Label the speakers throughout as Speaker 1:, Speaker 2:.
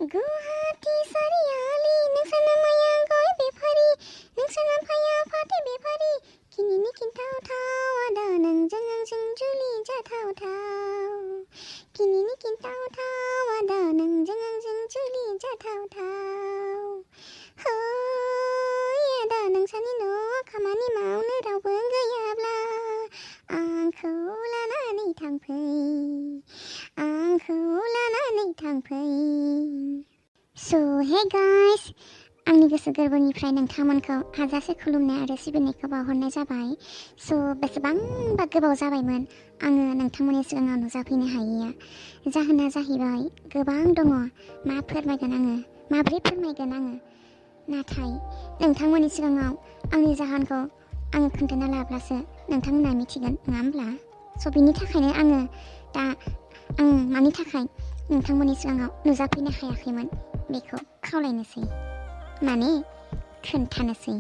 Speaker 1: गुवाहाटी सारियालि नोंसाना माया गय बेफारि नोंसाना फाया फाथै बेफारि किनिनि खिन्थावथाव आदा नोंजों आंजों जुलि जाथावथाव किनिनि खिन्थावथाव आदा नोंजों आंजों जुलि जाथावथाव है आदा नोंसानि न'आव खामानि मावनो रावबो गैयाब्ला आंखौ लानानै थांफै आंखौ लानानै थांफै So hey guys आंनि गोसो गोरबोनिफ्राय नोंथांमोनखौ हाजासे खुलुमनाय आरो सिबिनायखौ बावहरनाय जाबाय स' बेसेबांबा गोबाव जाबायमोन आङो नोंथांमोननि सिगाङाव नुजाफैनो हायैया जाहोना जाहैबाय गोबां दङ मा फोरमायगोन आङो माबोरै फोरमायगोन आङो नाथाय नोंथांमोननि सिगाङाव आंनि जाहोनखौ आङो खोन्थाना लाब्लासो नोंथांमोना मिथिगोन नङा होमब्ला स' बिनि थाखायनो आङो दा आं मानि थाखाय नोंथांमोननि सिगाङाव नुजाफैनो हायाखैमोन बेखौ खावलायनोसै माने खोन्थानोसै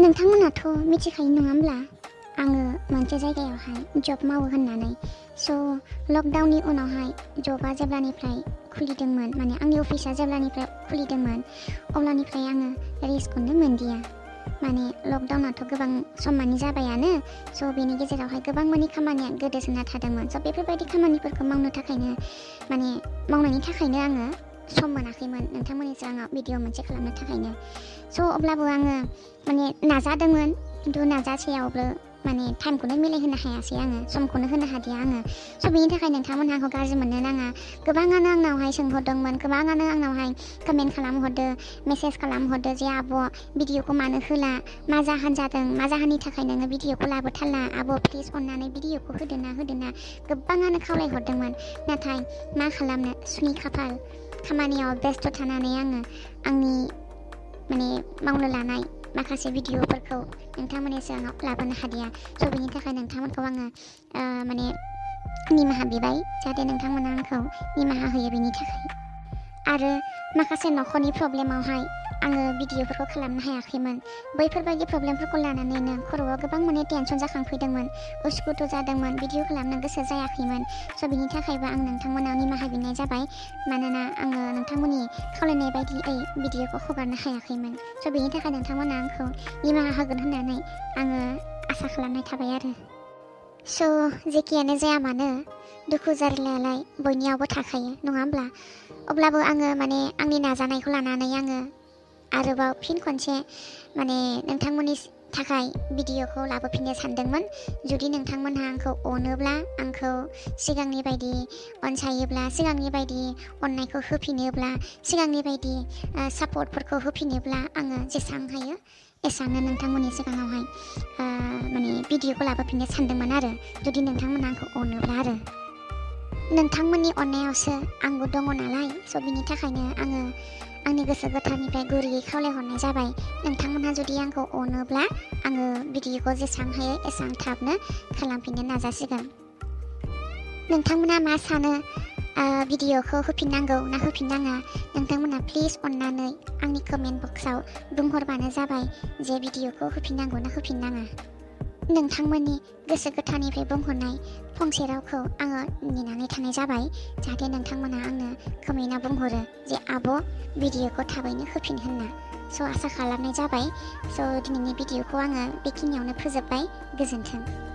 Speaker 1: नोंथांमोनाथ' मिथिखायो नङा होमब्ला आङो मोनसे जायगायावहाय जब मावो होननानै स' लकडाउननि उनावहाय जबा जेब्लानिफ्राय खुलिदोंमोन माने आंनि अफिसा जेब्लानिफ्राय खुलिदोंमोन अब्लानिफ्राय आङो रेस्टखौनो मोनदिया माने लकडाउनाथ' गोबां समानि जाबायानो स' बेनि गेजेरावहाय गोबां माने खामानिया गोदोसोना थादोंमोन स' बेफोरबायदि खामानिफोरखौ मावनो थाखायनो माने मावनायनि थाखायनो आङो सम मोनाखैमोन नोंथांमोननि सिगाङाव भिडिअ मोनसे खालामनो थाखायनो स' अब्लाबो आङो माने नाजादोंमोन खिन्थु नाजासेयावबो माने टाइमखौनो मिलायहोनो हायासै आङो समखौनो होनो हादिया आङो स' बेनि थाखाय नोंथांमोनहा आंखौ गाज्रि मोननो नाङा गोबाङानो आंनावहाय सोंहरदोंमोन गोबाङानो आंनावहाय कमेन्ट खालामहरदो मेसेज खालामहरदो जे आब' भिडिअखौ मानो होला मा जाहोन जादों मा जाहोननि थाखाय नोङो भिडिअखौ लाबोथारला आब' प्लिज अननानै भिडिअखौ होदोना गोबाङानो खावलायहरदोंमोन नाथाय मा खालामनो सुनि खाफाल खामानियाव बेस्थ' थानानै आङो आंनि माने मावनो लानाय माखासे भिडिअफोरखौ नोंथांमोननि सिगाङाव लाबोनो हादिया स' बेनि थाखाय नोंथांमोनखौ आङो माने निमाहा बिबाय जाहाथे नोंथांमोना आंखौ निमाहा होयो बेनि थाखाय आरो माखासे न'खरनि प्रब्लेमावहाय आङो भिडिअफोरखौ खालामनो हायाखैमोन बैफोरबायदि प्रब्लेमफोरखौ लानानैनो खर'आव गोबां माने टेनसन जाखांफैदोंमोन उसुखुथु जादोंमोन भिडिअ खालामनो गोसो जायाखैमोन स' बिनि थाखायबो आं नोंथांमोनाव निमाहा बिनाय जाबाय मानोना आङो नोंथांमोननि खावलायनाय बायदियै भिडिअखौ हगारनो हायाखैमोन स' बेनि थाखाय नोंथांमोना आंखौ निमाहा होगोन होननानै आङो आसा खालामनाय थाबाय आरो स' जेखियानो जाया मानो दुखु जारलायालाय बयनियावबो थाखायो नङा होमब्ला अब्लाबो आङो माने आंनि नाजानायखौ लानानै आङो आरोबाव फिन खनसे माने नोंथांमोननि थाखाय भिडिअखौ लाबोफिननो सानदोंमोन जुदि नोंथांमोनहा आंखौ अनोब्ला आंखौ सिगांनि बायदि अनसायोब्ला सिगांनि बायदि अननायखौ होफिनोब्ला सिगांनि बायदि सापर्टफोरखौ होफिनोब्ला आङो जेसेबां हायो एसेबांनो नोंथांमोननि सिगाङावहाय माने भिडिअखौ लाबोफिननो सानदोंमोन आरो जुदि नोंथांमोनहा आंखौ अनोब्ला आरो नोंथांमोननि अननायावसो आंबो दङ नालाय स' बिनि थाखायनो आङो आंनि गोसो गोथारनिफ्राय गुरैयै खावलायहरनाय जाबाय नोंथांमोनहा जुदि आंखौ अनोब्ला आङो भिडिअखौ जेसेबां हायो एसेबां थाबनो खालामफिननो नाजासिगोन नोंथांमोना मा सानो भिडिअखौ होफिननांगौ ना होफिननाङा नोंथांमोना प्लिज अननानै आंनि कमेन्ट बक्सआव बुंहरबानो जाबाय जे भिडिअखौ होफिननांगौ ना होफिननाङा नोंथांमोननि गोसो गोथारनिफ्राय बुंहरनाय फंसे रावखौ आङो नेनानै थानाय जाबाय जाहाथे नोंथांमोना आंनो कमेन्टआव बुंहरो जे आब' भिडिअखौ थाबैनो होफिन होनना स' आसा खालामनाय जाबाय स' दिनैनि भिडिअखौ आङो बेखिनियावनो फोजोबबाय गोजोन्थों